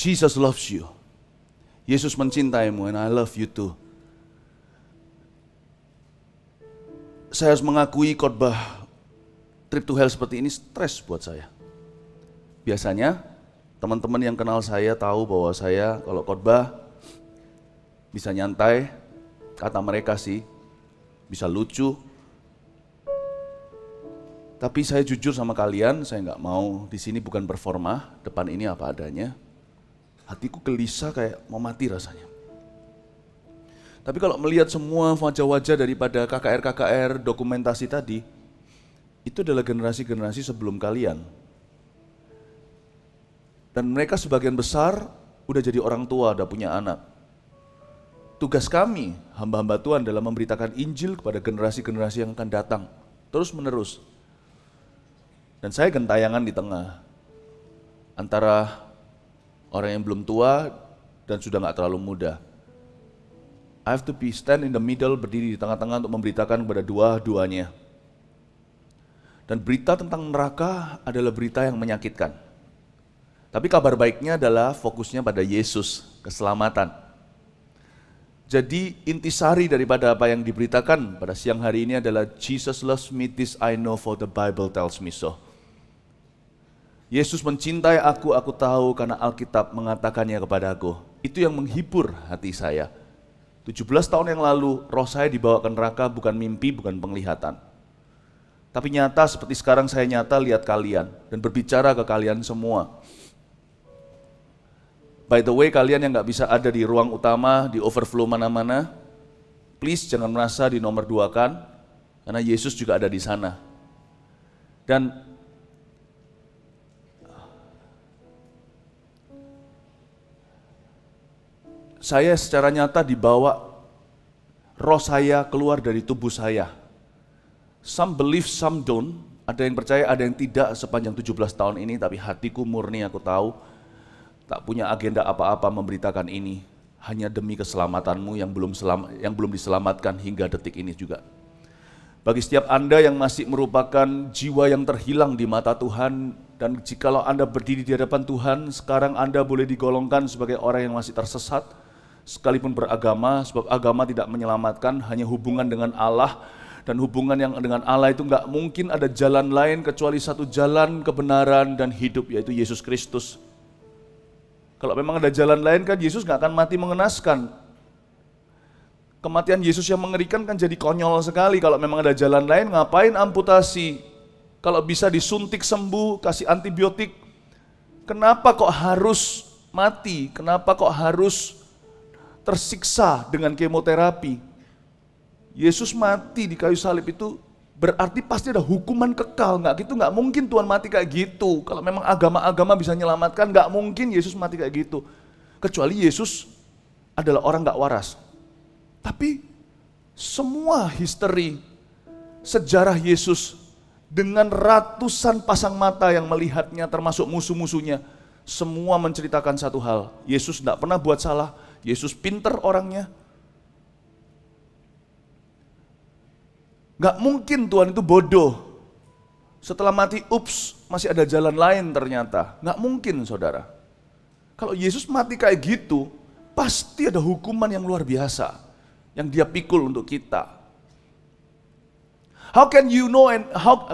Jesus loves you. Yesus mencintaimu, and I love you too. Saya harus mengakui khotbah Trip to Hell seperti ini stres buat saya. Biasanya teman-teman yang kenal saya tahu bahwa saya kalau khotbah bisa nyantai, kata mereka sih, bisa lucu. Tapi saya jujur sama kalian, saya nggak mau di sini bukan performa, depan ini apa adanya. Hatiku gelisah kayak mau mati rasanya. Tapi kalau melihat semua wajah-wajah daripada KKR dokumentasi tadi, itu adalah generasi-generasi sebelum kalian. Dan mereka sebagian besar udah jadi orang tua, udah punya anak. Tugas kami, hamba-hamba Tuhan, dalam memberitakan Injil kepada generasi-generasi yang akan datang, terus menerus. Dan saya gentayangan di tengah, antara orang yang belum tua dan sudah gak terlalu muda. I have to be stand in the middle, berdiri di tengah-tengah untuk memberitakan kepada dua-duanya. Dan berita tentang neraka adalah berita yang menyakitkan. Tapi kabar baiknya adalah fokusnya pada Yesus, keselamatan. Jadi intisari daripada apa yang diberitakan pada siang hari ini adalah Jesus loves me, this I know for the Bible tells me so. Yesus mencintai aku tahu karena Alkitab mengatakannya kepada aku. Itu yang menghibur hati saya. 17 tahun yang lalu roh saya dibawa ke neraka bukan mimpi, bukan penglihatan. Tapi nyata seperti sekarang saya nyata lihat kalian dan berbicara ke kalian semua. By the way, kalian yang gak bisa ada di ruang utama, di overflow mana-mana, please jangan merasa di nomor 2 kan, karena Yesus juga ada di sana. Dan saya secara nyata dibawa roh saya keluar dari tubuh saya. Some believe, some don't. Ada yang percaya, ada yang tidak sepanjang 17 tahun ini, tapi hatiku murni aku tahu, tak punya agenda apa-apa memberitakan ini, hanya demi keselamatanmu yang belum diselamatkan hingga detik ini juga. Bagi setiap Anda yang masih merupakan jiwa yang terhilang di mata Tuhan, dan jikalau Anda berdiri di hadapan Tuhan, sekarang Anda boleh digolongkan sebagai orang yang masih tersesat, sekalipun beragama, sebab agama tidak menyelamatkan, hanya hubungan dengan Allah. Dan hubungan yang dengan Allah itu nggak mungkin ada jalan lain kecuali satu jalan kebenaran dan hidup, yaitu Yesus Kristus. Kalau memang ada jalan lain kan Yesus nggak akan mati mengenaskan. Kematian Yesus yang mengerikan kan jadi konyol sekali. Kalau memang ada jalan lain, ngapain amputasi? Kalau bisa disuntik sembuh, kasih antibiotik, kenapa kok harus mati? Kenapa kok harus tersiksa dengan kemoterapi? Yesus mati di kayu salib itu berarti pasti ada hukuman kekal. Nggak mungkin Tuhan mati kayak gitu. Kalau memang agama-agama bisa menyelamatkan, nggak mungkin Yesus mati kayak gitu. Kecuali Yesus adalah orang nggak waras. Tapi semua history sejarah Yesus dengan ratusan pasang mata yang melihatnya, termasuk musuh-musuhnya, semua menceritakan satu hal: Yesus nggak pernah buat salah. Yesus pinter orangnya. Gak mungkin Tuhan itu bodoh. Setelah mati, ups, masih ada jalan lain ternyata. Gak mungkin, saudara. Kalau Yesus mati kayak gitu, pasti ada hukuman yang luar biasa yang Dia pikul untuk kita. How can you know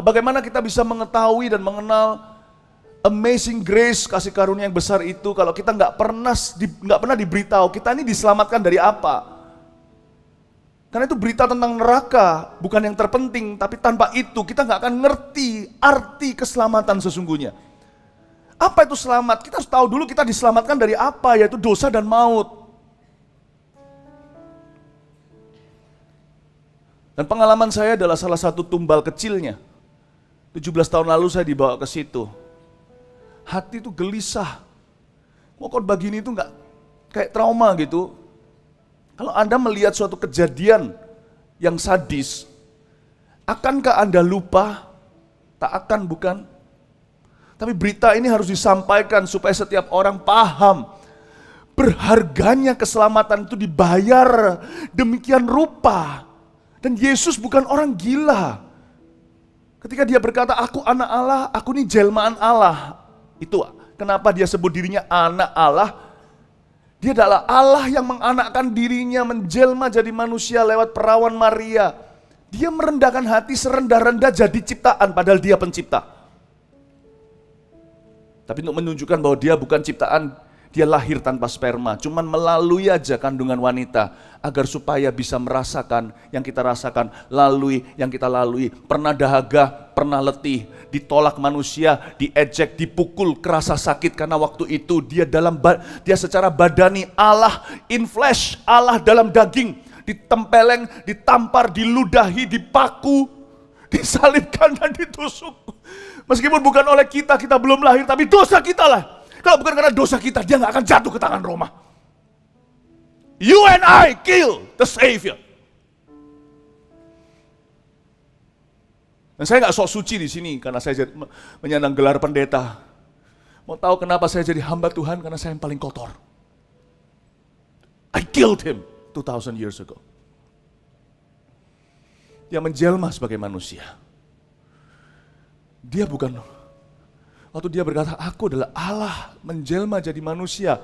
bagaimana kita bisa mengetahui dan mengenal amazing grace, kasih karunia yang besar itu, kalau kita nggak pernah diberitahu kita ini diselamatkan dari apa? Karena itu berita tentang neraka bukan yang terpenting, tapi tanpa itu kita nggak akan ngerti arti keselamatan sesungguhnya. Apa itu selamat? Kita harus tahu dulu kita diselamatkan dari apa, yaitu dosa dan maut. Dan pengalaman saya adalah salah satu tumbal kecilnya. 17 tahun lalu saya dibawa ke situ. Hati itu gelisah. Kok begini itu nggak kayak trauma gitu. Kalau Anda melihat suatu kejadian yang sadis, akankah Anda lupa? Tak akan, bukan? Tapi berita ini harus disampaikan supaya setiap orang paham berharganya keselamatan itu dibayar demikian rupa. Dan Yesus bukan orang gila. Ketika Dia berkata, aku anak Allah, aku ini jelmaan Allah. Itu Kenapa dia sebut dirinya anak Allah? Dia adalah Allah yang menganakkan dirinya, menjelma jadi manusia lewat perawan Maria. Dia merendahkan hati serendah-rendah jadi ciptaan, padahal dia pencipta. Tapi untuk menunjukkan bahwa dia bukan ciptaan, dia lahir tanpa sperma, cuman melalui aja kandungan wanita, agar supaya bisa merasakan yang kita rasakan, lalui yang kita lalui. Pernah dahaga, pernah letih, ditolak manusia, diejek, dipukul, kerasa sakit karena waktu itu dia secara badani Allah in flesh, Allah dalam daging, ditempeleng, ditampar, diludahi, dipaku, disalibkan dan ditusuk. Meskipun bukan oleh kita, kita belum lahir, tapi dosa kita lah. Kalau bukan karena dosa kita, dia nggak akan jatuh ke tangan Roma. You and I kill the Savior. Dan saya nggak sok suci di sini karena saya menyandang gelar pendeta. Mau tahu kenapa saya jadi hamba Tuhan? Karena saya yang paling kotor. I killed him 2000 years ago. Dia menjelma sebagai manusia. Dia bukan, waktu dia berkata, aku adalah Allah, menjelma jadi manusia.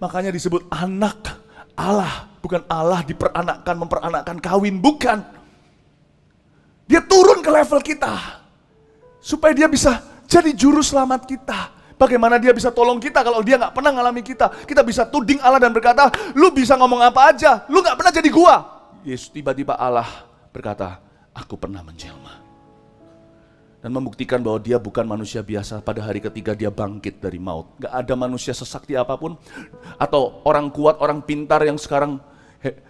Makanya disebut anak Allah, bukan Allah diperanakkan, memperanakkan kawin, bukan. Dia turun ke level kita, supaya dia bisa jadi juru selamat kita. Bagaimana dia bisa tolong kita kalau dia gak pernah ngalami kita. Kita bisa tuding Allah dan berkata, lu bisa ngomong apa aja, lu gak pernah jadi gua. Yesus tiba-tiba Allah berkata, aku pernah menjelma. Dan membuktikan bahwa dia bukan manusia biasa. Pada hari ketiga dia bangkit dari maut. Gak ada manusia sesakti apapun, atau orang kuat, orang pintar yang sekarang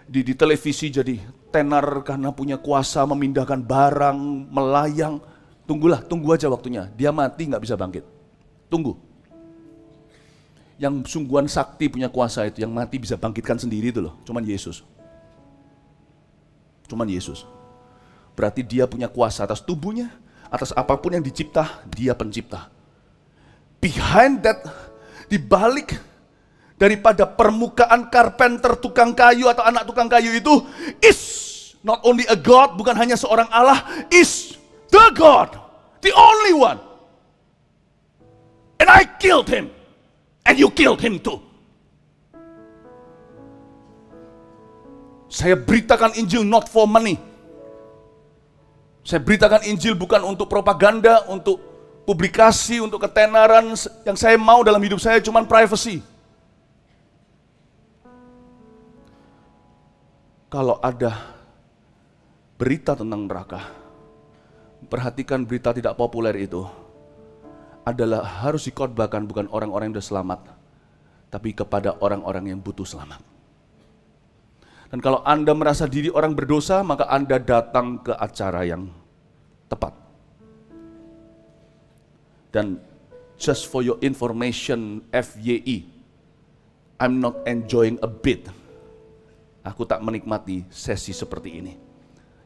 di televisi jadi tenar karena punya kuasa memindahkan barang, melayang. Tunggu aja waktunya. Dia mati gak bisa bangkit. Tunggu. Yang sungguhan sakti punya kuasa itu, yang mati bisa bangkitkan sendiri itu loh. Cuman Yesus. Berarti dia punya kuasa atas tubuhnya, atas apapun yang dicipta, dia pencipta. Behind that, di balik daripada permukaan carpenter, tukang kayu atau anak tukang kayu itu, is not only a God, bukan hanya seorang Allah, is the God, the only one. And I killed him, and you killed him too. Saya beritakan Injil not for money. Saya beritakan Injil bukan untuk propaganda, untuk publikasi, untuk ketenaran. Yang saya mau dalam hidup saya cuma privacy. Kalau ada berita tentang neraka, perhatikan berita tidak populer itu adalah harus dikhotbahkan bukan orang-orang yang sudah selamat, tapi kepada orang-orang yang butuh selamat. Dan kalau Anda merasa diri orang berdosa, maka Anda datang ke acara yang tepat. Dan just for your information, FYI, I'm not enjoying a bit. Aku tak menikmati sesi seperti ini.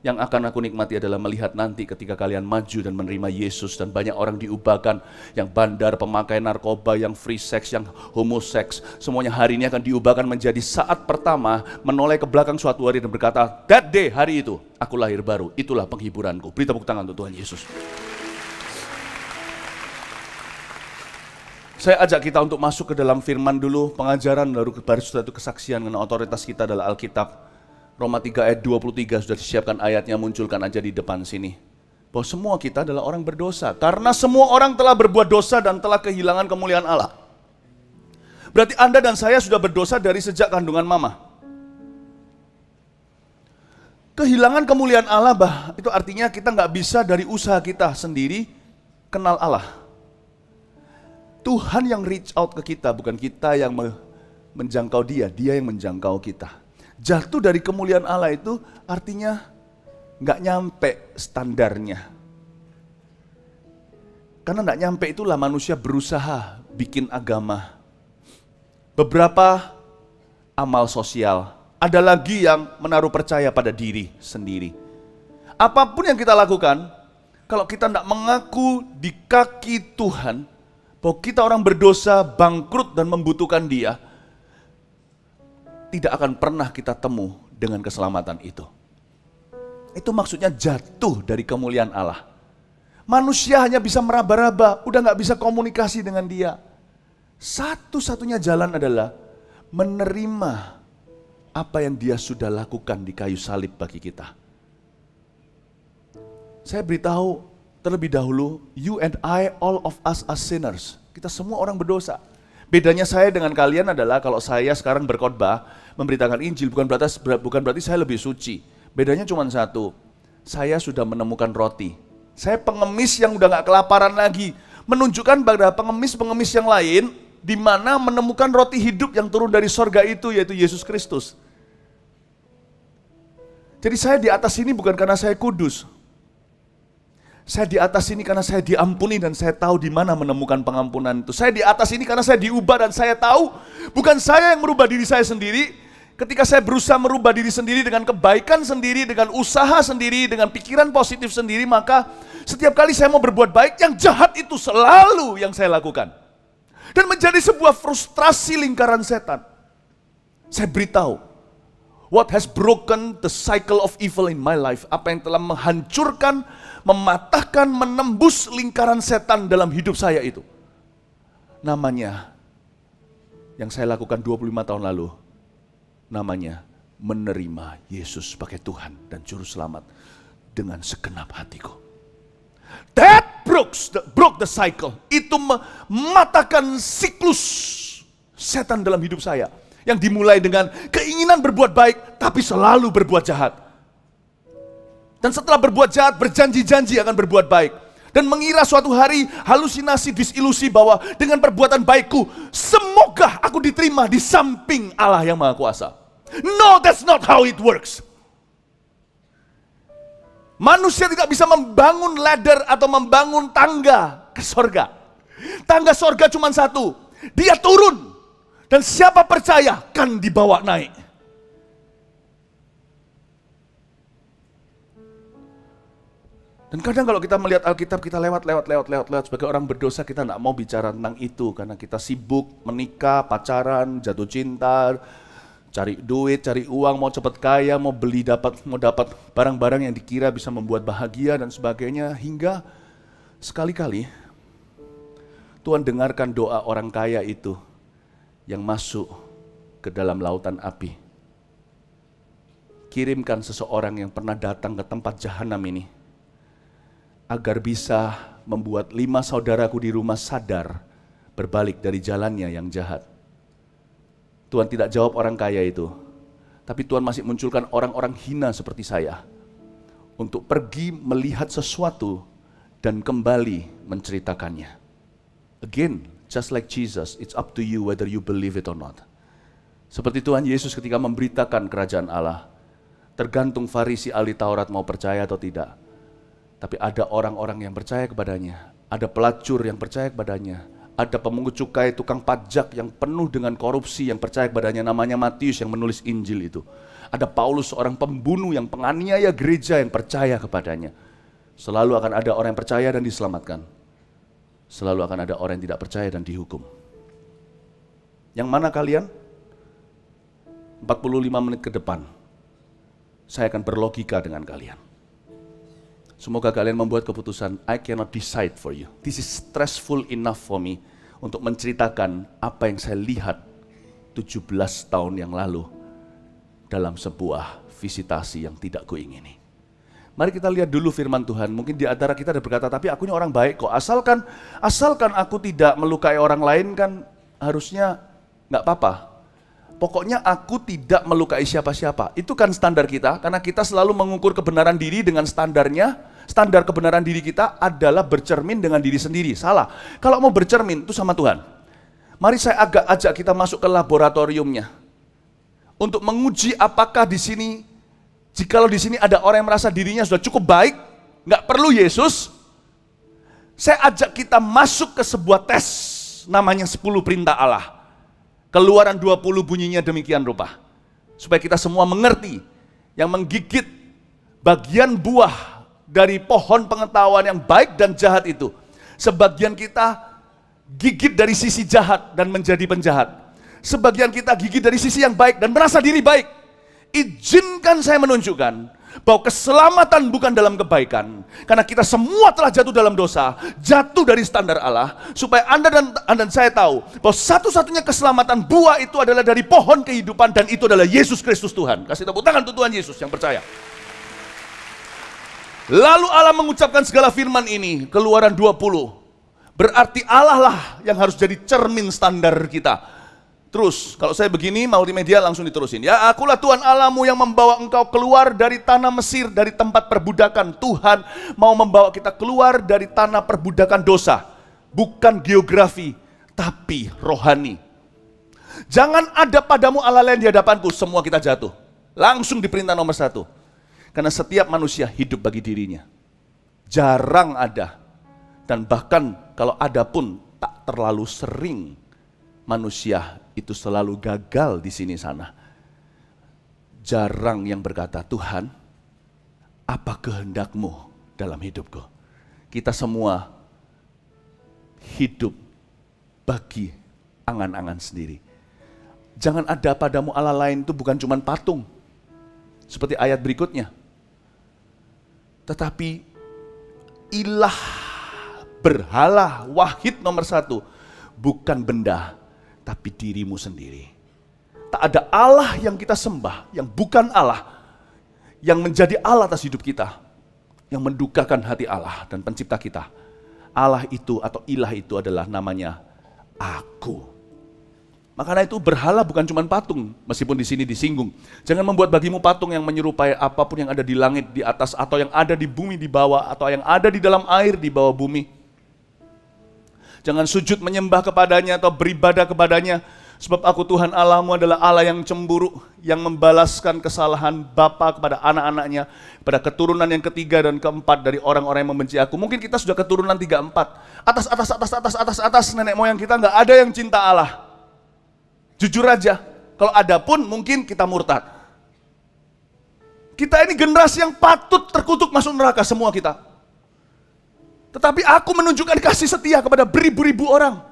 Yang akan aku nikmati adalah melihat nanti ketika kalian maju dan menerima Yesus dan banyak orang diubahkan, yang bandar, pemakai narkoba, yang free sex, yang homoseks, semuanya hari ini akan diubahkan menjadi saat pertama menoleh ke belakang suatu hari dan berkata, that day, hari itu, aku lahir baru, itulah penghiburanku. Beri tepuk tangan untuk Tuhan Yesus. Saya ajak kita untuk masuk ke dalam firman dulu, pengajaran, baru setelah itu kesaksian karena otoritas kita adalah Alkitab. Roma 3 ayat 23 sudah disiapkan ayatnya, munculkan aja di depan sini. Bahwa semua kita adalah orang berdosa. Karena semua orang telah berbuat dosa dan telah kehilangan kemuliaan Allah. Berarti Anda dan saya sudah berdosa dari sejak kandungan mama. Kehilangan kemuliaan Allah, itu artinya kita nggak bisa dari usaha kita sendiri kenal Allah. Tuhan yang reach out ke kita, bukan kita yang menjangkau dia yang menjangkau kita. Jatuh dari kemuliaan Allah itu artinya nggak nyampe standarnya. Karena nggak nyampe itulah manusia berusaha bikin agama. Beberapa amal sosial. Ada lagi yang menaruh percaya pada diri sendiri. Apapun yang kita lakukan, kalau kita tidak mengaku di kaki Tuhan, bahwa kita orang berdosa, bangkrut dan membutuhkan Dia, tidak akan pernah kita temu dengan keselamatan itu. Itu maksudnya jatuh dari kemuliaan Allah. Manusia hanya bisa meraba-raba, udah gak bisa komunikasi dengan Dia. Satu-satunya jalan adalah menerima apa yang dia sudah lakukan di kayu salib bagi kita. Saya beritahu terlebih dahulu, you and I, all of us are sinners. Kita semua orang berdosa. Bedanya saya dengan kalian adalah kalau saya sekarang berkhotbah, memberitakan Injil, bukan berarti saya lebih suci. Bedanya cuma satu, saya sudah menemukan roti. Saya pengemis yang udah gak kelaparan lagi. Menunjukkan pada pengemis-pengemis yang lain, di mana menemukan roti hidup yang turun dari sorga itu, yaitu Yesus Kristus. Jadi saya di atas ini bukan karena saya kudus. Saya di atas ini karena saya diampuni dan saya tahu di mana menemukan pengampunan itu. Saya di atas ini karena saya diubah dan saya tahu bukan saya yang merubah diri saya sendiri. Ketika saya berusaha merubah diri sendiri dengan kebaikan sendiri, dengan usaha sendiri, dengan pikiran positif sendiri, maka setiap kali saya mau berbuat baik, yang jahat itu selalu yang saya lakukan. Dan menjadi sebuah frustrasi lingkaran setan. Saya beritahu, what has broken the cycle of evil in my life, apa yang telah menghancurkan, mematahkan, menembus lingkaran setan dalam hidup saya itu. Namanya, yang saya lakukan 25 tahun lalu, namanya menerima Yesus sebagai Tuhan dan Juru Selamat dengan segenap hatiku. That broke the cycle. Itu mematahkan siklus setan dalam hidup saya. Yang dimulai dengan keinginan berbuat baik, tapi selalu berbuat jahat. Dan setelah berbuat jahat, berjanji-janji akan berbuat baik. Dan mengira suatu hari halusinasi, disilusi bahwa dengan perbuatan baikku, semoga aku diterima di samping Allah yang Maha Kuasa. No, that's not how it works. Manusia tidak bisa membangun ladder atau membangun tangga ke sorga. Tangga sorga cuma satu, dia turun. Dan siapa percaya kan dibawa naik. Dan kadang kalau kita melihat Alkitab, kita lewat sebagai orang berdosa, kita tidak mau bicara tentang itu karena kita sibuk menikah, pacaran, jatuh cinta, cari duit, cari uang, mau cepat kaya, mau dapat barang-barang yang dikira bisa membuat bahagia dan sebagainya, hingga sekali-kali Tuhan dengarkan doa orang kaya itu yang masuk ke dalam lautan api. Kirimkan seseorang yang pernah datang ke tempat jahanam ini agar bisa membuat 5 saudaraku di rumah sadar berbalik dari jalannya yang jahat. Tuhan tidak jawab orang kaya itu, tapi Tuhan masih munculkan orang-orang hina seperti saya untuk pergi melihat sesuatu dan kembali menceritakannya. Again, just like Jesus, it's up to you whether you believe it or not. Seperti Tuhan Yesus ketika memberitakan kerajaan Allah, tergantung Farisi ahli Taurat mau percaya atau tidak. Tapi ada orang-orang yang percaya kepadanya, ada pelacur yang percaya kepadanya, ada pemungut cukai, tukang pajak yang penuh dengan korupsi yang percaya kepadanya, namanya Matius yang menulis Injil itu. Ada Paulus, seorang pembunuh yang penganiaya gereja yang percaya kepadanya. Selalu akan ada orang yang percaya dan diselamatkan. Selalu akan ada orang yang tidak percaya dan dihukum. Yang mana kalian? 45 menit ke depan, saya akan berlogika dengan kalian. Semoga kalian membuat keputusan, I cannot decide for you. This is stressful enough for me untuk menceritakan apa yang saya lihat 17 tahun yang lalu dalam sebuah visitasi yang tidak kuingini. Mari kita lihat dulu firman Tuhan. Mungkin di antara kita ada berkata, tapi aku ini orang baik kok. Asalkan aku tidak melukai orang lain kan harusnya nggak apa-apa. Pokoknya aku tidak melukai siapa-siapa. Itu kan standar kita, karena kita selalu mengukur kebenaran diri dengan standarnya. Standar kebenaran diri kita adalah bercermin dengan diri sendiri. Salah. Kalau mau bercermin itu sama Tuhan. Mari saya ajak kita masuk ke laboratoriumnya untuk menguji apakah di sini, jikalau di sini ada orang yang merasa dirinya sudah cukup baik, nggak perlu Yesus. Saya ajak kita masuk ke sebuah tes, namanya 10 perintah Allah. Keluaran 20 bunyinya demikian rupa. Supaya kita semua mengerti yang menggigit bagian buah dari pohon pengetahuan yang baik dan jahat itu. Sebagian kita gigit dari sisi jahat dan menjadi penjahat. Sebagian kita gigit dari sisi yang baik dan merasa diri baik. Izinkan saya menunjukkan bahwa keselamatan bukan dalam kebaikan, karena kita semua telah jatuh dalam dosa, jatuh dari standar Allah, supaya Anda dan saya tahu bahwa satu-satunya keselamatan buah itu adalah dari pohon kehidupan, dan itu adalah Yesus Kristus Tuhan. Kasih tepuk tangan untuk Tuhan Yesus yang percaya. Lalu Allah mengucapkan segala firman ini, Keluaran 20. Berarti Allah lah yang harus jadi cermin standar kita. Terus, kalau saya begini, multimedia langsung diterusin. Ya, akulah Tuhan Allahmu yang membawa engkau keluar dari tanah Mesir, dari tempat perbudakan. Tuhan mau membawa kita keluar dari tanah perbudakan dosa. Bukan geografi, tapi rohani. Jangan ada padamu Allah lain di hadapanku, semua kita jatuh. Langsung diperintah nomor 1. Karena setiap manusia hidup bagi dirinya. Jarang ada. Dan bahkan kalau ada pun tak terlalu sering. Manusia itu selalu gagal di sini sana. Jarang yang berkata, Tuhan, apa kehendak-Mu dalam hidupku? Kita semua hidup bagi angan-angan sendiri. Jangan ada padamu Allah lain, itu bukan cuma patung. Seperti ayat berikutnya. Tetapi ilah, berhala, wahid nomor 1. Bukan benda, tapi dirimu sendiri. Tak ada Allah yang kita sembah, yang bukan Allah, yang menjadi Allah atas hidup kita, yang mendukakan hati Allah dan pencipta kita. Allah itu atau ilah itu adalah namanya Aku. Makanya itu berhala bukan cuma patung, meskipun di sini disinggung. Jangan membuat bagimu patung yang menyerupai apapun yang ada di langit, di atas, atau yang ada di bumi di bawah, atau yang ada di dalam air di bawah bumi. Jangan sujud menyembah kepadanya atau beribadah kepadanya. Sebab aku Tuhan Allahmu adalah Allah yang cemburu, yang membalaskan kesalahan bapa kepada anak-anaknya, pada keturunan yang ketiga dan keempat dari orang-orang yang membenci aku. Mungkin kita sudah keturunan 3-4. Atas, nenek moyang kita nggak ada yang cinta Allah. Jujur aja, kalau ada pun mungkin kita murtad. Kita ini generasi yang patut terkutuk masuk neraka semua kita. Tetapi aku menunjukkan kasih setia kepada beribu-ribu orang.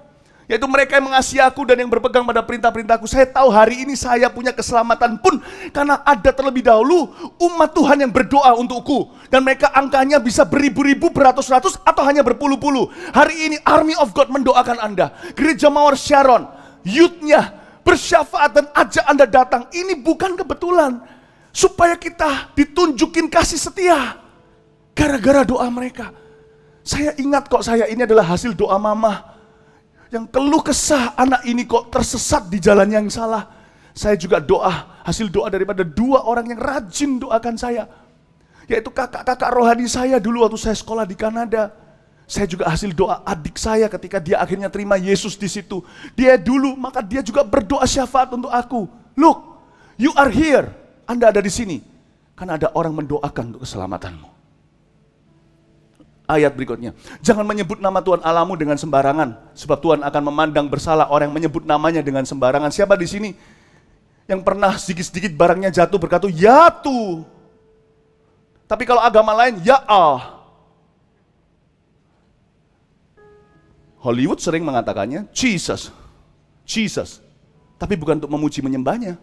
Yaitu mereka yang mengasihi aku dan yang berpegang pada perintah-perintahku. Saya tahu hari ini saya punya keselamatan pun karena ada terlebih dahulu umat Tuhan yang berdoa untukku. Dan mereka angkanya bisa beribu-ribu, beratus-ratus, atau hanya berpuluh-puluh. Hari ini Army of God mendoakan Anda. Gereja Mawar Sharon, youth-nya bersyafaat dan ajak Anda datang. Ini bukan kebetulan. Supaya kita ditunjukin kasih setia. Gara-gara doa mereka. Saya ingat kok, saya ini adalah hasil doa mama. Yang keluh kesah anak ini kok tersesat di jalan yang salah. Saya juga hasil doa daripada 2 orang yang rajin doakan saya. Yaitu kakak-kakak rohani saya dulu waktu saya sekolah di Kanada. Saya juga hasil doa adik saya ketika dia akhirnya terima Yesus di situ. Dia dulu, maka dia juga berdoa syafaat untuk aku. Look, you are here. Anda ada di sini. Karena ada orang mendoakan untuk keselamatanmu. Ayat berikutnya, jangan menyebut nama Tuhan Allahmu dengan sembarangan, sebab Tuhan akan memandang bersalah orang yang menyebut namanya dengan sembarangan. Siapa di sini yang pernah sedikit-sedikit barangnya jatuh berkata, ya Tuh. Tapi kalau agama lain, ya Allah. Hollywood sering mengatakannya, Jesus. Tapi bukan untuk memuji menyembahnya.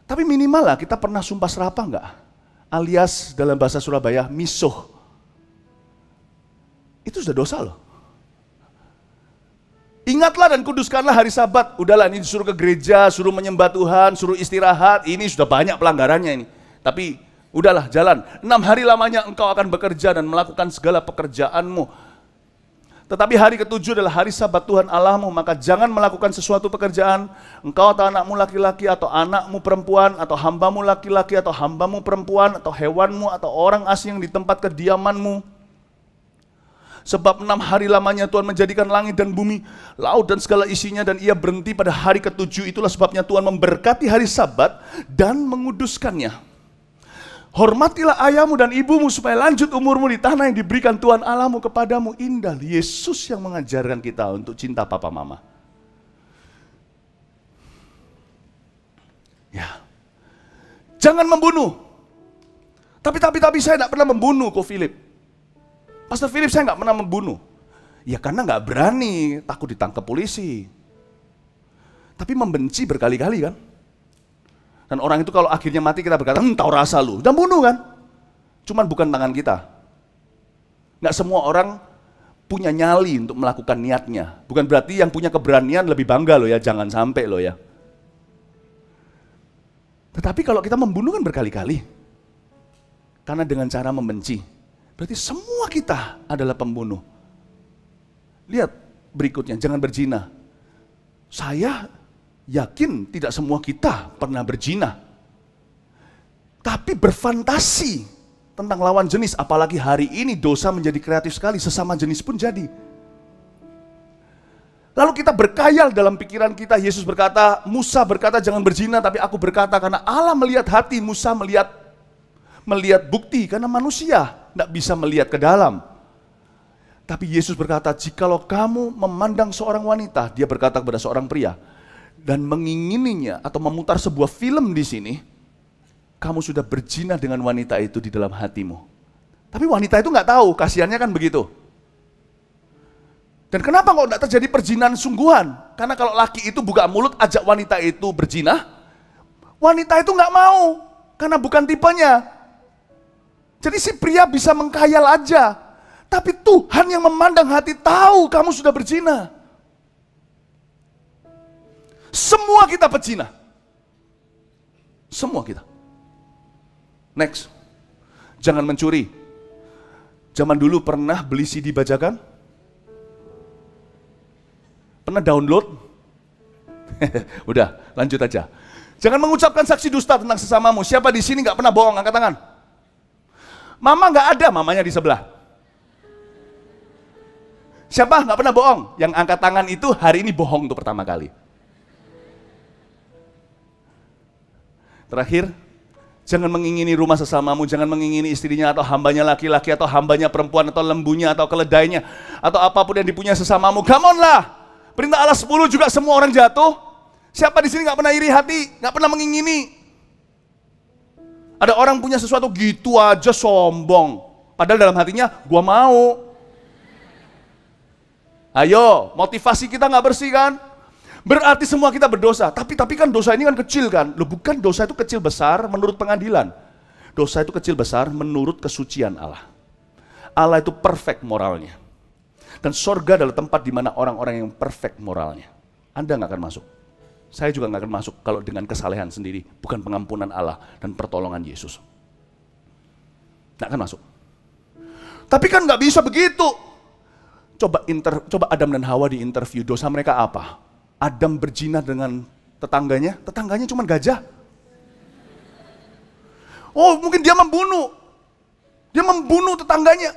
Tapi minimal lah kita pernah sumpah serapah enggak? Alias dalam bahasa Surabaya, misuh. Itu sudah dosa loh. Ingatlah dan kuduskanlah hari Sabat. Udahlah, ini disuruh ke gereja, suruh menyembah Tuhan, suruh istirahat. Ini sudah banyak pelanggarannya ini. Tapi udahlah, jalan. 6 hari lamanya engkau akan bekerja dan melakukan segala pekerjaanmu. Tetapi hari ke-7 adalah hari Sabat Tuhan Allahmu. Maka jangan melakukan sesuatu pekerjaan. Engkau atau anakmu laki-laki atau anakmu perempuan atau hambamu laki-laki atau hambamu perempuan atau hewanmu atau orang asing yang di tempat kediamanmu. Sebab 6 hari lamanya Tuhan menjadikan langit dan bumi, laut dan segala isinya, dan ia berhenti pada hari ke-7. Itulah sebabnya Tuhan memberkati hari Sabat dan menguduskannya. Hormatilah ayahmu dan ibumu supaya lanjut umurmu di tanah yang diberikan Tuhan Allahmu kepadamu. Indah, Yesus yang mengajarkan kita untuk cinta papa mama. Ya, jangan membunuh. Tapi saya tidak pernah membunuh kok Philip. Pastor Philip, saya nggak pernah membunuh. Ya karena nggak berani, takut ditangkap polisi. Tapi membenci berkali-kali kan. Dan orang itu kalau akhirnya mati kita berkata, tahu rasa lu, udah bunuh kan? Cuman bukan tangan kita. Nggak semua orang punya nyali untuk melakukan niatnya. Bukan berarti yang punya keberanian lebih bangga loh ya, jangan sampai loh ya. Tetapi kalau kita membunuh kan berkali-kali. Karena dengan cara membenci. Berarti semua kita adalah pembunuh. Lihat berikutnya, jangan berzina. Saya yakin tidak semua kita pernah berzina. Tapi berfantasi tentang lawan jenis, apalagi hari ini dosa menjadi kreatif sekali, sesama jenis pun jadi. Lalu kita berkhayal dalam pikiran kita, Yesus berkata, Musa berkata jangan berzina, tapi aku berkata karena Allah melihat hati, Musa melihat bukti, karena manusia tidak bisa melihat ke dalam. Tapi Yesus berkata, jikalau kamu memandang seorang wanita, dia berkata kepada seorang pria, dan mengingininya atau memutar sebuah film di sini, kamu sudah berzina dengan wanita itu di dalam hatimu. Tapi wanita itu nggak tahu, kasihannya kan begitu. Dan kenapa kok tidak terjadi perzinahan sungguhan? Karena kalau laki itu buka mulut ajak wanita itu berzina, wanita itu nggak mau, karena bukan tipenya. Jadi si pria bisa mengkhayal aja, tapi Tuhan yang memandang hati tahu kamu sudah berzina. Semua kita pezina. Semua kita. Next. Jangan mencuri. Zaman dulu pernah beli CD bajakan? Pernah download? Udah, lanjut aja. Jangan mengucapkan saksi dusta tentang sesamamu. Siapa di sini nggak pernah bohong? Angkat tangan. Mama nggak ada, mamanya di sebelah. Siapa nggak pernah bohong? Yang angkat tangan itu hari ini bohong untuk pertama kali. Terakhir, jangan mengingini rumah sesamamu, jangan mengingini istrinya atau hambanya laki-laki atau hambanya perempuan atau lembunya atau keledainya atau apapun yang dipunya sesamamu. Come on lah, perintah Allah 10 juga semua orang jatuh. Siapa di sini nggak pernah iri hati, nggak pernah mengingini? Ada orang punya sesuatu gitu aja sombong, padahal dalam hatinya gua mau. Ayo, motivasi kita nggak bersih kan? Berarti semua kita berdosa, tapi kan dosa ini kan kecil kan? Loh bukan, dosa itu kecil besar menurut pengadilan. Dosa itu kecil besar menurut kesucian Allah. Allah itu perfect moralnya. Dan sorga adalah tempat di mana orang-orang yang perfect moralnya. Anda nggak akan masuk. Saya juga nggak akan masuk kalau dengan kesalehan sendiri, bukan pengampunan Allah dan pertolongan Yesus. Nggak akan masuk. Tapi kan nggak bisa begitu. Coba Adam dan Hawa di interview, dosa mereka apa? Adam berzina dengan tetangganya cuma gajah. Oh mungkin dia membunuh tetangganya.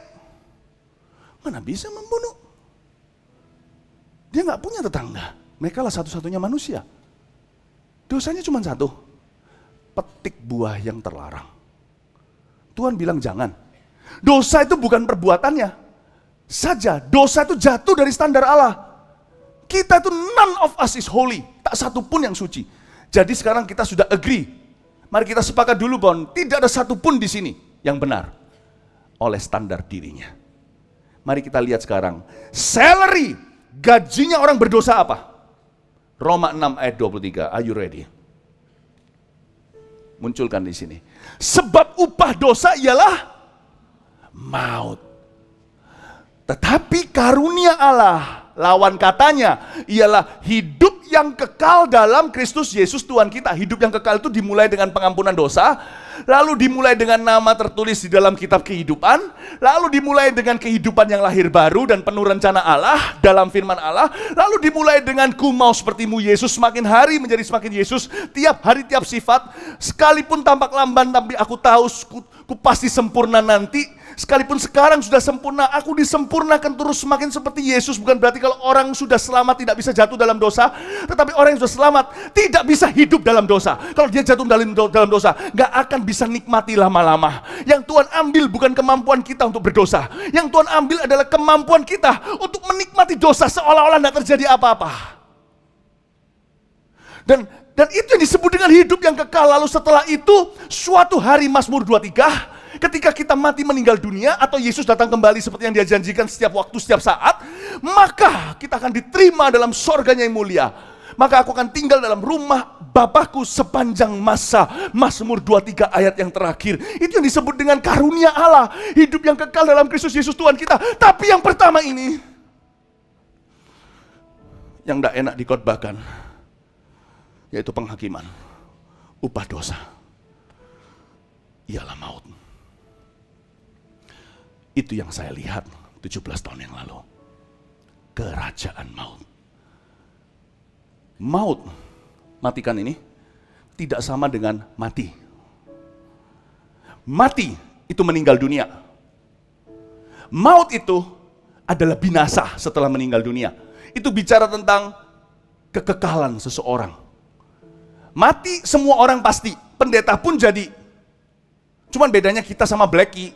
Mana bisa membunuh? Dia nggak punya tetangga, mereka lah satu-satunya manusia. Dosanya cuma satu, petik buah yang terlarang. Tuhan bilang jangan. Dosa itu bukan perbuatannya saja, dosa itu jatuh dari standar Allah. Kita itu none of us is holy, tak satu pun yang suci. Jadi sekarang kita sudah agree. Mari kita sepakat dulu Bon, tidak ada satu pun di sini yang benar oleh standar dirinya. Mari kita lihat sekarang, salary, gajinya orang berdosa apa? Roma 6 ayat 23, are you ready? Munculkan di sini. Sebab upah dosa ialah maut. Tetapi karunia Allah, lawan katanya, ialah hidup yang kekal dalam Kristus Yesus Tuhan kita. Hidup yang kekal itu dimulai dengan pengampunan dosa, lalu dimulai dengan nama tertulis di dalam kitab kehidupan, lalu dimulai dengan kehidupan yang lahir baru dan penuh rencana Allah dalam firman Allah, lalu dimulai dengan ku mau sepertimu Yesus, semakin hari menjadi semakin Yesus, tiap hari tiap sifat, sekalipun tampak lamban tapi aku tahu ku pasti sempurna nanti. Sekalipun sekarang sudah sempurna, aku disempurnakan terus semakin seperti Yesus. Bukan berarti kalau orang sudah selamat tidak bisa jatuh dalam dosa, tetapi orang yang sudah selamat tidak bisa hidup dalam dosa. Kalau dia jatuh dalam dosa, gak akan bisa nikmati lama-lama. Yang Tuhan ambil bukan kemampuan kita untuk berdosa. Yang Tuhan ambil adalah kemampuan kita untuk menikmati dosa seolah-olah tidak terjadi apa-apa. Dan itu yang disebut dengan hidup yang kekal. Lalu setelah itu, suatu hari Mazmur 23, ketika kita mati meninggal dunia atau Yesus datang kembali seperti yang dia janjikan setiap waktu, setiap saat, maka kita akan diterima dalam sorganya yang mulia. Maka aku akan tinggal dalam rumah Bapakku sepanjang masa. Mazmur 23 ayat yang terakhir. Itu yang disebut dengan karunia Allah. Hidup yang kekal dalam Kristus Yesus Tuhan kita. Tapi yang pertama ini, yang tidak enak dikhotbahkan, yaitu penghakiman. Upah dosa ialah maut. Itu yang saya lihat 17 tahun yang lalu. Kerajaan maut. Maut, matikan ini, tidak sama dengan mati. Mati itu meninggal dunia. Maut itu adalah binasa setelah meninggal dunia. Itu bicara tentang kekekalan seseorang. Mati semua orang pasti, pendeta pun jadi. Cuman bedanya kita sama Blackie.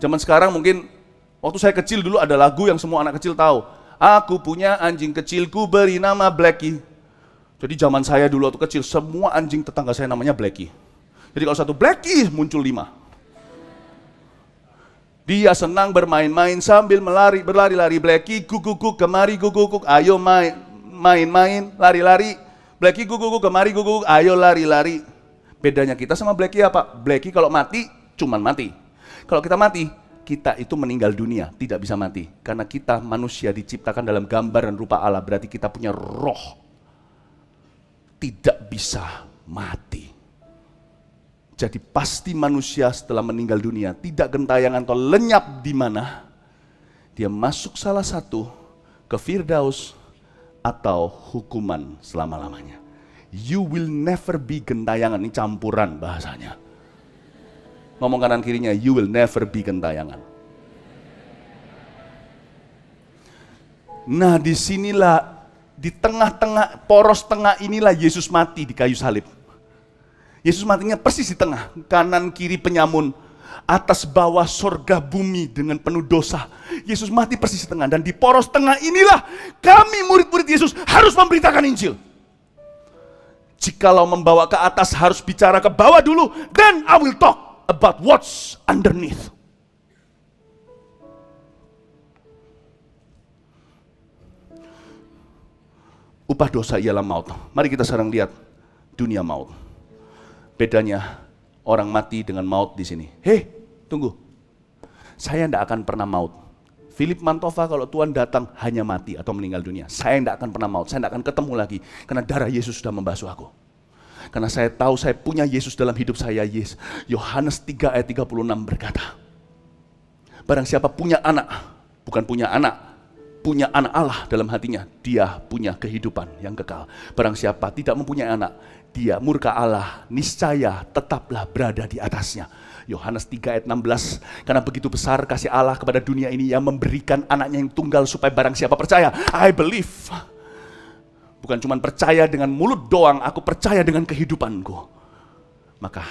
Zaman sekarang mungkin, waktu saya kecil dulu ada lagu yang semua anak kecil tahu. Aku punya anjing kecilku beri nama Blackie. Jadi zaman saya dulu waktu kecil, semua anjing tetangga saya namanya Blackie. Jadi kalau satu Blackie, muncul 5. Dia senang bermain-main sambil berlari-lari. Blackie guguk kemari guguk, ayo main-main, lari-lari. Blackie guguk kemari guguk, ayo lari-lari. Bedanya kita sama Blackie apa? Blackie kalau mati, cuman mati. Kalau kita mati, kita itu meninggal dunia, tidak bisa mati. Karena kita manusia diciptakan dalam gambar dan rupa Allah, berarti kita punya roh. Tidak bisa mati. Jadi pasti manusia setelah meninggal dunia, tidak gentayangan atau lenyap di mana. Dia masuk salah satu ke Firdaus atau hukuman selama-lamanya. You will never be gentayangan, ini campuran bahasanya. Ngomong kanan kirinya, you will never be gentayangan. Nah disinilah, di tengah-tengah, poros tengah inilah Yesus mati di kayu salib. Yesus matinya persis di tengah, kanan kiri penyamun, atas bawah sorga bumi dengan penuh dosa. Yesus mati persis di tengah, dan di poros tengah inilah kami murid-murid Yesus harus memberitakan Injil. Jikalau membawa ke atas harus bicara ke bawah dulu, then I will talk about what's underneath. Upah dosa ialah maut. Mari kita sekarang lihat dunia maut. Bedanya orang mati dengan maut di sini. Hei, tunggu. Saya tidak akan pernah maut. Philip Mantova kalau Tuhan datang hanya mati atau meninggal dunia. Saya tidak akan pernah maut. Saya tidak akan ketemu lagi karena darah Yesus sudah membasuh aku. Karena saya tahu saya punya Yesus dalam hidup saya. Yes. Yohanes 3 ayat 36 berkata, barang siapa punya anak, bukan punya anak Allah dalam hatinya, dia punya kehidupan yang kekal. Barang siapa tidak mempunyai anak, dia murka Allah, niscaya tetaplah berada di atasnya. Yohanes 3 ayat 16, karena begitu besar kasih Allah kepada dunia ini yang memberikan anaknya yang tunggal supaya barang siapa percaya, I believe. Bukan cuma percaya dengan mulut doang, aku percaya dengan kehidupanku. Maka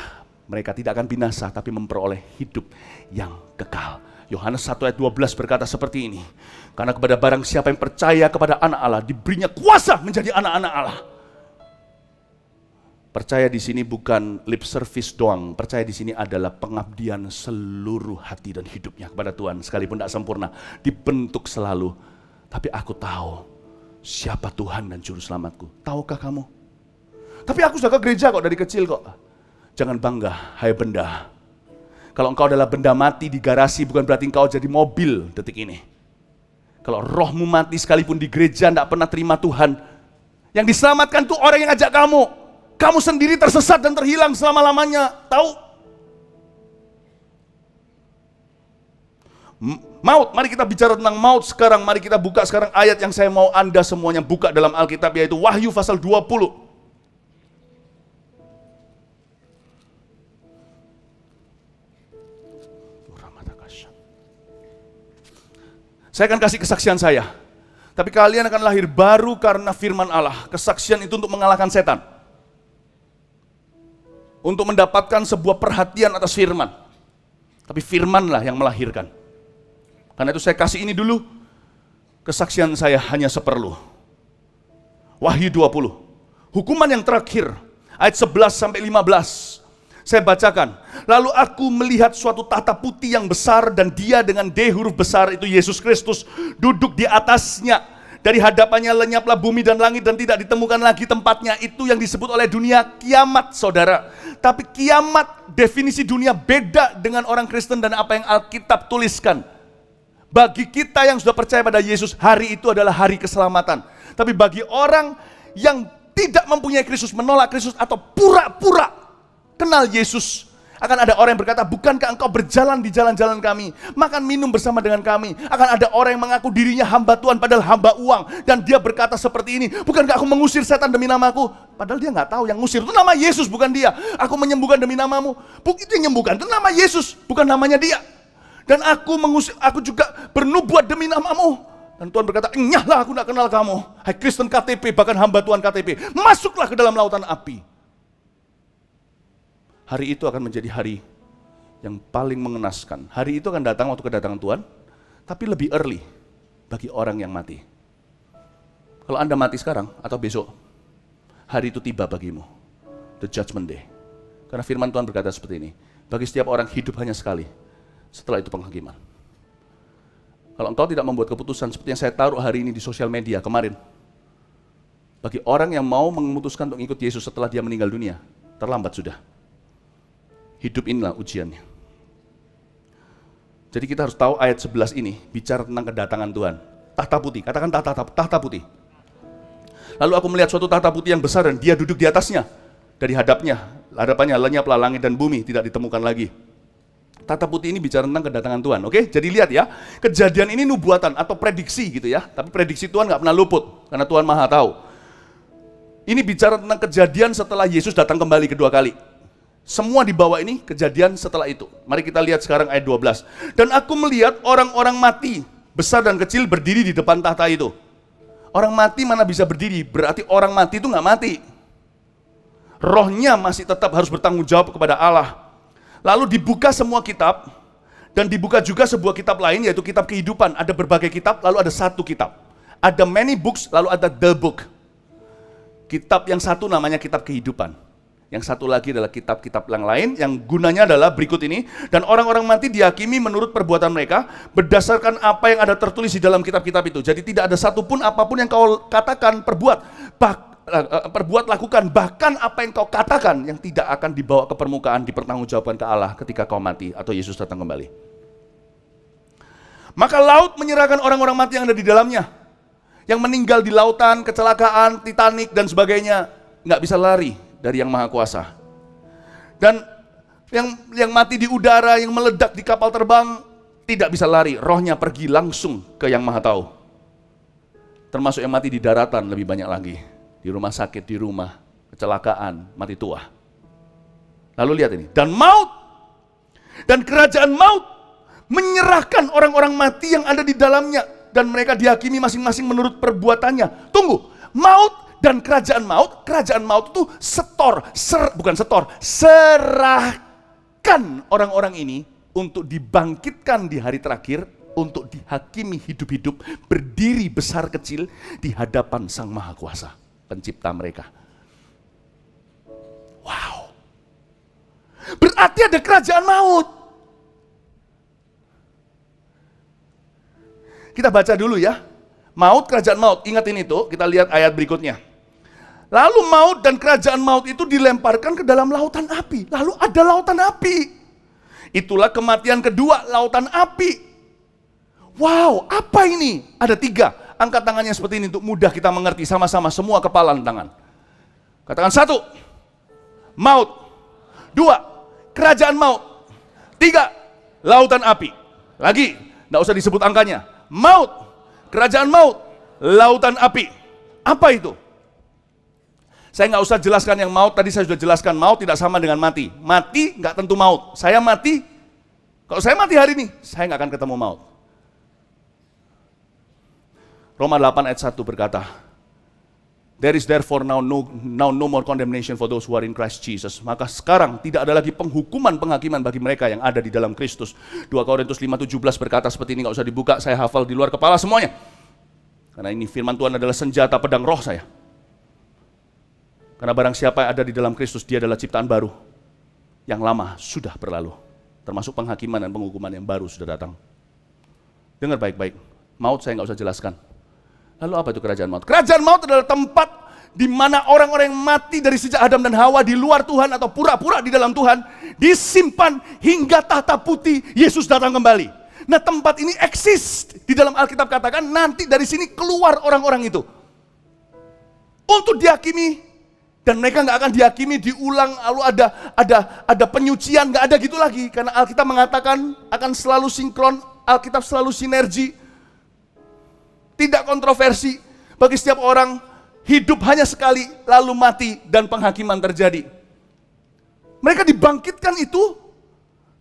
mereka tidak akan binasa, tapi memperoleh hidup yang kekal. Yohanes 1 ayat 12 berkata seperti ini. Karena kepada barang siapa yang percaya kepada anak Allah, diberinya kuasa menjadi anak-anak Allah. Percaya di sini bukan lip service doang. Percaya di sini adalah pengabdian seluruh hati dan hidupnya kepada Tuhan. Sekalipun tidak sempurna, dibentuk selalu. Tapi aku tahu siapa Tuhan dan Juru Selamatku. Tahukah kamu? Tapi aku sudah ke gereja kok dari kecil kok. Jangan bangga, hai benda. Kalau engkau adalah benda mati di garasi, bukan berarti engkau jadi mobil detik ini. Kalau rohmu mati sekalipun di gereja, tidak pernah terima Tuhan. Yang diselamatkan tuh orang yang ajak kamu. Kamu sendiri tersesat dan terhilang selama-lamanya. Tahu? Maut, mari kita bicara tentang maut sekarang. Mari kita buka sekarang ayat yang saya mau Anda semuanya buka dalam Alkitab, yaitu Wahyu pasal 20. Saya akan kasih kesaksian saya. Tapi kalian akan lahir baru karena firman Allah. Kesaksian itu untuk mengalahkan setan. Untuk mendapatkan sebuah perhatian atas firman. Tapi firmanlah yang melahirkan. Karena itu saya kasih ini dulu. Kesaksian saya hanya seperlu. Wahyu 20. Hukuman yang terakhir. Ayat 11 sampai 15. Saya bacakan. Lalu aku melihat suatu tahta putih yang besar, dan dia dengan D huruf besar itu Yesus Kristus duduk di atasnya. Dari hadapannya lenyaplah bumi dan langit dan tidak ditemukan lagi tempatnya. Itu yang disebut oleh dunia kiamat, saudara. Tapi kiamat, definisi dunia beda dengan orang Kristen dan apa yang Alkitab tuliskan. Bagi kita yang sudah percaya pada Yesus, hari itu adalah hari keselamatan. Tapi bagi orang yang tidak mempunyai Kristus, menolak Kristus atau pura-pura kenal Yesus, akan ada orang yang berkata, bukankah engkau berjalan di jalan-jalan kami, makan minum bersama dengan kami. Akan ada orang yang mengaku dirinya hamba Tuhan padahal hamba uang. Dan dia berkata seperti ini, bukankah aku mengusir setan demi namaku? Padahal dia nggak tahu yang ngusir itu nama Yesus, bukan dia. Aku menyembuhkan demi namamu. Itu yang menyembuhkan, itu nama Yesus, bukan namanya dia. Dan aku mengusir, aku juga bernubuat demi namamu. Dan Tuhan berkata, enyahlah, aku tidak kenal kamu. Hai Kristen KTP, bahkan hamba Tuhan KTP, masuklah ke dalam lautan api. Hari itu akan menjadi hari yang paling mengenaskan. Hari itu akan datang waktu kedatangan Tuhan, tapi lebih early bagi orang yang mati. Kalau Anda mati sekarang atau besok, hari itu tiba bagimu. The Judgment Day. Karena firman Tuhan berkata seperti ini, bagi setiap orang hidup hanya sekali, setelah itu penghakiman. Kalau engkau tidak membuat keputusan seperti yang saya taruh hari ini di sosial media kemarin, bagi orang yang mau memutuskan untuk ikut Yesus setelah dia meninggal dunia, terlambat sudah. Hidup inilah ujiannya. Jadi kita harus tahu ayat 11 ini bicara tentang kedatangan Tuhan. Tahta putih, katakan tahta putih. Lalu aku melihat suatu tahta putih yang besar dan dia duduk di atasnya. Dari hadapannya lenyaplah langit dan bumi, tidak ditemukan lagi. Tahta putih ini bicara tentang kedatangan Tuhan. Oke, jadi lihat ya, kejadian ini nubuatan atau prediksi gitu ya. Tapi prediksi Tuhan nggak pernah luput, karena Tuhan Maha tahu. Ini bicara tentang kejadian setelah Yesus datang kembali kedua kali. Semua di bawah ini kejadian setelah itu. Mari kita lihat sekarang ayat 12. Dan aku melihat orang-orang mati, besar dan kecil berdiri di depan tahta itu. Orang mati mana bisa berdiri? Berarti orang mati itu nggak mati. Rohnya masih tetap harus bertanggung jawab kepada Allah. Lalu dibuka semua kitab, dan dibuka juga sebuah kitab lain, yaitu kitab kehidupan. Ada berbagai kitab, lalu ada satu kitab. Ada many books, lalu ada the book. Kitab yang satu namanya kitab kehidupan. Yang satu lagi adalah kitab-kitab yang lain, yang gunanya adalah berikut ini. Dan orang-orang mati dihakimi menurut perbuatan mereka, berdasarkan apa yang ada tertulis di dalam kitab-kitab itu. Jadi tidak ada satupun apapun yang kau katakan, perbuat, lakukan. Bahkan apa yang kau katakan, yang tidak akan dibawa ke permukaan, dipertanggungjawabkan ke Allah ketika kau mati, atau Yesus datang kembali. Maka laut menyerahkan orang-orang mati yang ada di dalamnya. Yang meninggal di lautan, kecelakaan, Titanic, dan sebagainya, nggak bisa lari dari yang Maha Kuasa. Dan yang mati di udara, yang meledak di kapal terbang, tidak bisa lari, rohnya pergi langsung ke yang Maha Tahu. Termasuk yang mati di daratan lebih banyak lagi, di rumah sakit, di rumah, kecelakaan, mati tua. Lalu lihat ini, dan maut, dan kerajaan maut menyerahkan orang-orang mati yang ada di dalamnya, dan mereka dihakimi masing-masing menurut perbuatannya. Tunggu, maut dan kerajaan maut itu serahkan orang-orang ini untuk dibangkitkan di hari terakhir, untuk dihakimi hidup-hidup, berdiri besar kecil di hadapan Sang Maha Kuasa, pencipta mereka. Wow. Berarti ada kerajaan maut. Kita baca dulu ya. Maut, kerajaan maut, ingatin itu, kita lihat ayat berikutnya. Lalu maut dan kerajaan maut itu dilemparkan ke dalam lautan api. Lalu ada lautan api. Itulah kematian kedua, lautan api. Wow, apa ini? Ada 3. Angkat tangannya seperti ini untuk mudah kita mengerti sama-sama, semua kepalan tangan. Katakan 1, maut. 2, kerajaan maut. 3, lautan api. Lagi, tidak usah disebut angkanya. Maut, kerajaan maut, lautan api. Apa itu? Saya nggak usah jelaskan yang maut, tadi saya sudah jelaskan, maut tidak sama dengan mati. Mati nggak tentu maut. Saya mati, kalau saya mati hari ini, saya nggak akan ketemu maut. Roma 8 ayat 1 berkata, there is therefore now no more condemnation for those who are in Christ Jesus. Maka sekarang tidak ada lagi penghakiman bagi mereka yang ada di dalam Kristus. 2 Korintus 5:17 berkata seperti ini, nggak usah dibuka, saya hafal di luar kepala semuanya. Karena ini firman Tuhan adalah senjata pedang roh saya. Karena barang siapa yang ada di dalam Kristus, dia adalah ciptaan baru. Yang lama sudah berlalu. Termasuk penghakiman dan penghukuman yang baru sudah datang. Dengar baik-baik, maut saya nggak usah jelaskan. Lalu apa itu kerajaan maut? Kerajaan maut adalah tempat di mana orang-orang yang mati dari sejak Adam dan Hawa di luar Tuhan atau pura-pura di dalam Tuhan disimpan hingga tahta putih Yesus datang kembali. Nah, tempat ini eksis. Di dalam Alkitab katakan nanti dari sini keluar orang-orang itu untuk dihakimi, dan mereka nggak akan dihakimi diulang lalu ada penyucian, nggak ada gitu lagi, karena Alkitab mengatakan akan selalu sinkron, Alkitab selalu sinergi, tidak kontroversi bagi setiap orang. Hidup hanya sekali, lalu mati dan penghakiman terjadi. Mereka dibangkitkan itu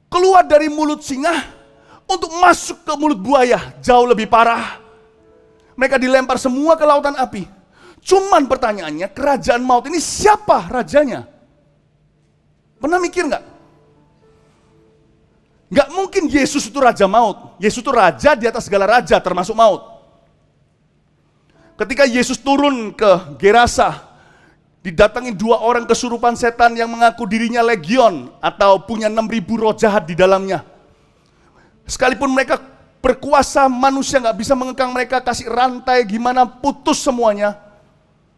keluar dari mulut singa untuk masuk ke mulut buaya, jauh lebih parah. Mereka dilempar semua ke lautan api. Cuman pertanyaannya, kerajaan maut ini siapa rajanya? Pernah mikir nggak? Nggak mungkin Yesus itu raja maut. Yesus itu raja di atas segala raja termasuk maut. Ketika Yesus turun ke Gerasa, didatangi 2 orang kesurupan setan yang mengaku dirinya legion atau punya 6.000 roh jahat di dalamnya. Sekalipun mereka berkuasa, manusia nggak bisa mengekang mereka, kasih rantai gimana, putus semuanya.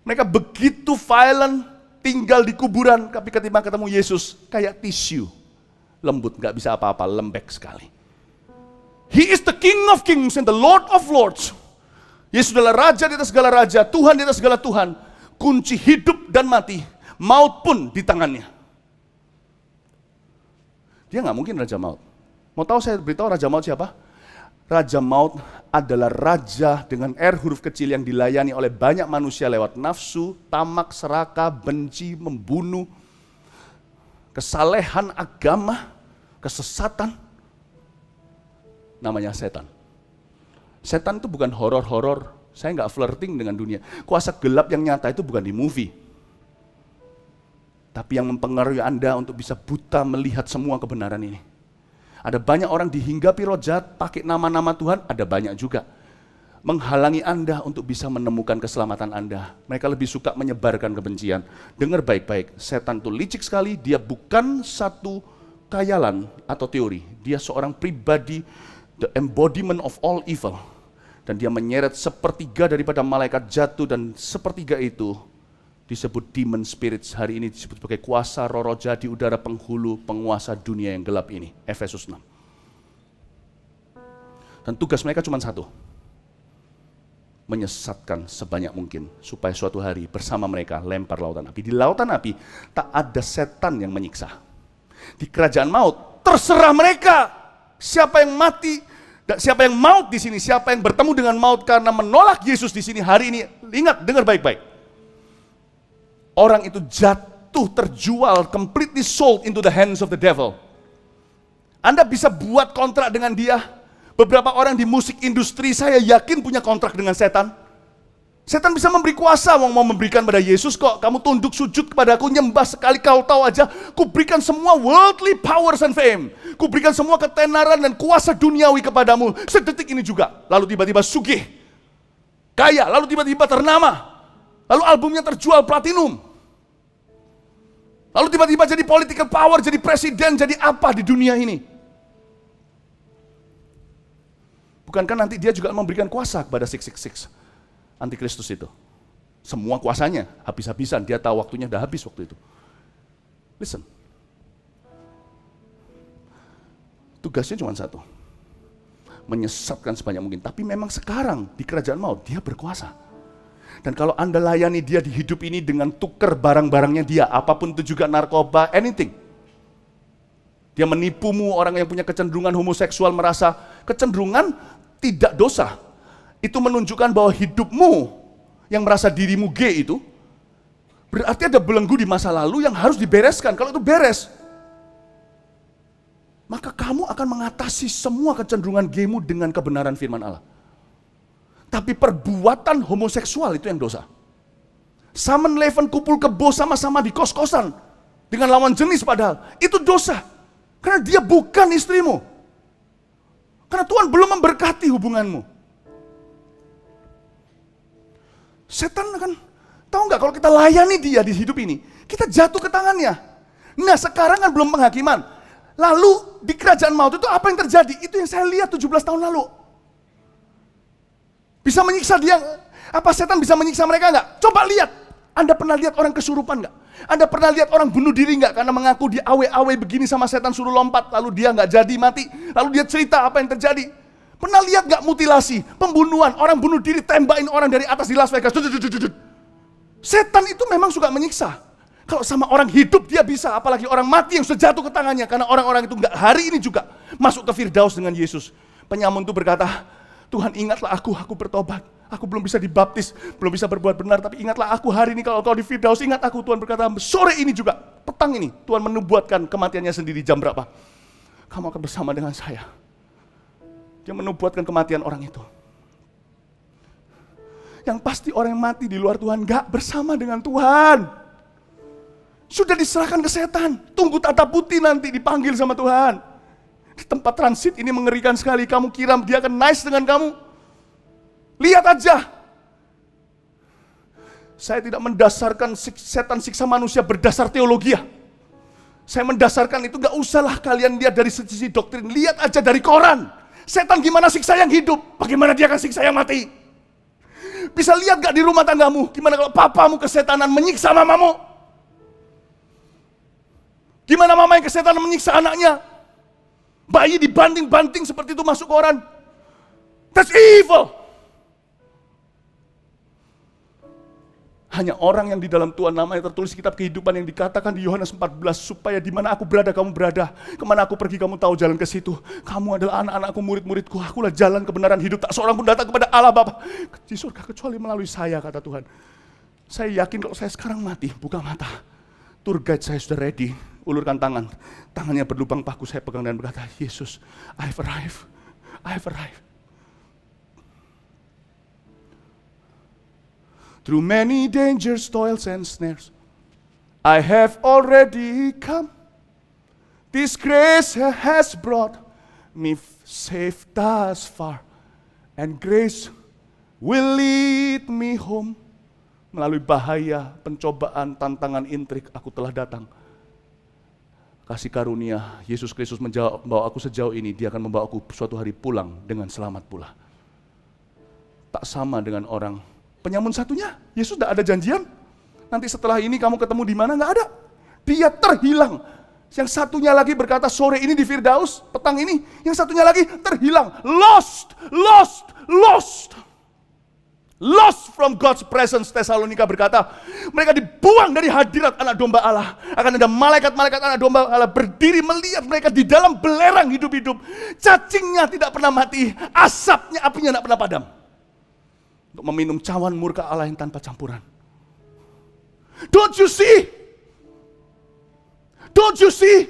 Mereka begitu violent, tinggal di kuburan, tapi ketika ketemu Yesus, kayak tisu. Lembut, nggak bisa apa-apa, lembek sekali. He is the King of Kings and the Lord of Lords. Yesus adalah Raja di atas segala raja, Tuhan di atas segala Tuhan. Kunci hidup dan mati, maut pun di tangannya. Dia nggak mungkin Raja Maut. Mau tahu saya beritahu Raja Maut siapa? Raja Maut adalah raja dengan R huruf kecil yang dilayani oleh banyak manusia lewat nafsu, tamak, serakah, benci, membunuh, kesalehan agama, kesesatan. Namanya setan. Setan itu bukan horor-horor. Saya nggak flirting dengan dunia. Kuasa gelap yang nyata itu bukan di movie. Tapi yang mempengaruhi Anda untuk bisa buta melihat semua kebenaran ini. Ada banyak orang dihinggapi roh jahat, pakai nama-nama Tuhan, ada banyak juga. Menghalangi Anda untuk bisa menemukan keselamatan Anda. Mereka lebih suka menyebarkan kebencian. Dengar baik-baik, setan itu licik sekali, dia bukan satu khayalan atau teori. Dia seorang pribadi, the embodiment of all evil. Dan dia menyeret sepertiga daripada malaikat jatuh, dan sepertiga itu disebut demon spirits. Hari ini disebut sebagai kuasa roh jahat di udara, penghulu penguasa dunia yang gelap ini. Efesus 6. Dan tugas mereka cuma satu. Menyesatkan sebanyak mungkin supaya suatu hari bersama mereka lempar lautan api. Di lautan api tak ada setan yang menyiksa. Di kerajaan maut terserah mereka siapa yang mati. Siapa yang maut di sini, siapa yang bertemu dengan maut karena menolak Yesus di sini hari ini, ingat, dengar baik-baik. Orang itu jatuh, terjual, completely sold into the hands of the devil. Anda bisa buat kontrak dengan dia. Beberapa orang di musik industri saya yakin punya kontrak dengan setan. Setan bisa memberi kuasa, mau memberikan pada Yesus kok. Kamu tunduk sujud kepada aku, nyembah sekali kau tahu aja. Kuberikan semua worldly powers and fame. Kuberikan semua ketenaran dan kuasa duniawi kepadamu. Sedetik ini juga. Lalu tiba-tiba sugih. Kaya, lalu tiba-tiba ternama. Lalu albumnya terjual platinum. Lalu tiba-tiba jadi political power, jadi presiden, jadi apa di dunia ini. Bukankah nanti dia juga memberikan kuasa kepada 666? Antikristus itu. Semua kuasanya habis-habisan, dia tahu waktunya udah habis waktu itu. Listen. Tugasnya cuma satu. Menyesatkan sebanyak mungkin. Tapi memang sekarang di kerajaan maut dia berkuasa. Dan kalau Anda layani dia di hidup ini dengan tuker barang-barangnya dia, apapun itu juga narkoba, anything. Dia menipumu, orang yang punya kecenderungan homoseksual merasa kecenderungan tidak dosa. Itu menunjukkan bahwa hidupmu yang merasa dirimu gay itu berarti ada belenggu di masa lalu yang harus dibereskan. Kalau itu beres, maka kamu akan mengatasi semua kecenderungan gaymu dengan kebenaran firman Allah. Tapi perbuatan homoseksual itu yang dosa. Samen leven kumpul kebo sama-sama di kos-kosan dengan lawan jenis padahal itu dosa. Karena dia bukan istrimu. Karena Tuhan belum memberkati hubunganmu. Setan kan, tahu nggak kalau kita layani dia di hidup ini, kita jatuh ke tangannya. Nah sekarang kan belum penghakiman. Lalu di kerajaan maut itu apa yang terjadi? Itu yang saya lihat 17 tahun lalu. Bisa menyiksa dia. Apa setan bisa menyiksa mereka nggak? Coba lihat. Anda pernah lihat orang kesurupan nggak? Anda pernah lihat orang bunuh diri nggak? Karena mengaku dia awe-awe begini sama setan suruh lompat, lalu dia nggak jadi mati. Lalu dia cerita apa yang terjadi. Pernah lihat nggak mutilasi, pembunuhan, orang bunuh diri tembakin orang dari atas di Las Vegas. Setan itu memang suka menyiksa. Kalau sama orang hidup dia bisa, apalagi orang mati yang sudah jatuh ke tangannya. Karena orang-orang itu nggak hari ini juga masuk ke Firdaus dengan Yesus. Penyamun itu berkata, Tuhan ingatlah aku bertobat. Aku belum bisa dibaptis, belum bisa berbuat benar, tapi ingatlah aku hari ini kalau kau di Firdaus, ingat aku. Tuhan berkata, sore ini juga, petang ini, Tuhan menubuatkan kematiannya sendiri jam berapa. Kamu akan bersama dengan saya. Dia menubuatkan kematian orang itu. Yang pasti orang yang mati di luar Tuhan gak bersama dengan Tuhan. Sudah diserahkan ke setan, tunggu tata putih nanti dipanggil sama Tuhan. Di tempat transit ini mengerikan sekali, kamu kira dia akan nice dengan kamu? Lihat aja. Saya tidak mendasarkan setan siksa manusia berdasar teologi. Saya mendasarkan itu gak usahlah kalian lihat dari sisi doktrin. Lihat aja dari koran. Setan gimana siksa yang hidup, bagaimana dia akan siksa yang mati. Bisa lihat gak di rumah tanggamu, gimana kalau papamu kesetanan menyiksa mamamu. Gimana mama yang kesetanan menyiksa anaknya. Bayi dibanting-banting seperti itu masuk koran. That's evil. Hanya orang yang di dalam Tuhan namanya tertulis kitab kehidupan yang dikatakan di Yohanes 14, supaya di mana aku berada kamu berada, kemana aku pergi kamu tahu jalan ke situ. Kamu adalah anak-anakku, murid-muridku, akulah jalan kebenaran hidup, tak seorang pun datang kepada Allah Bapa di surga kecuali melalui saya, kata Tuhan. Saya yakin kalau saya sekarang mati, buka mata, tour guide saya sudah ready, ulurkan tangan, tangannya berlubang paku, saya pegang dan berkata, Yesus, I have arrived. Through many dangers, toils, and snares, I have already come. This grace has brought me safe thus far, and grace will lead me home. Melalui bahaya, pencobaan, tantangan, intrik, aku telah datang. Kasih karunia, Yesus Kristus membawa aku sejauh ini, Dia akan membawa aku suatu hari pulang dengan selamat pula. Tak sama dengan orang penyamun satunya, Yesus tidak ada janjian. Nanti setelah ini kamu ketemu di mana? Nggak ada. Dia terhilang. Yang satunya lagi berkata sore ini di Firdaus, petang ini. Yang satunya lagi terhilang. Lost from God's presence. Tesalonika berkata, mereka dibuang dari hadirat anak domba Allah. Akan ada malaikat-malaikat anak domba Allah berdiri melihat mereka di dalam belerang hidup-hidup. Cacingnya tidak pernah mati, asapnya, apinya tidak pernah padam. Untuk meminum cawan murka Allah yang tanpa campuran. Don't you see? Don't you see?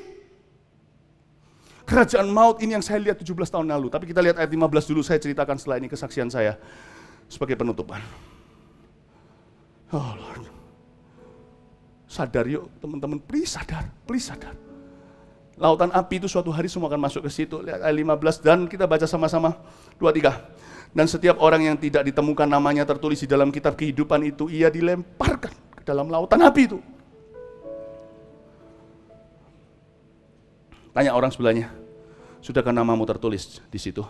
Kerajaan maut ini yang saya lihat 17 tahun lalu. Tapi kita lihat ayat 15 dulu, saya ceritakan setelah ini kesaksian saya sebagai penutupan. Oh Lord. Sadar yuk teman-teman, please sadar. Lautan api itu suatu hari semua akan masuk ke situ. Lihat ayat 15 dan kita baca sama-sama 2-3. Dan setiap orang yang tidak ditemukan namanya tertulis di dalam kitab kehidupan itu, ia dilemparkan ke dalam lautan api itu. Tanya orang sebelahnya, sudahkah namamu tertulis di situ?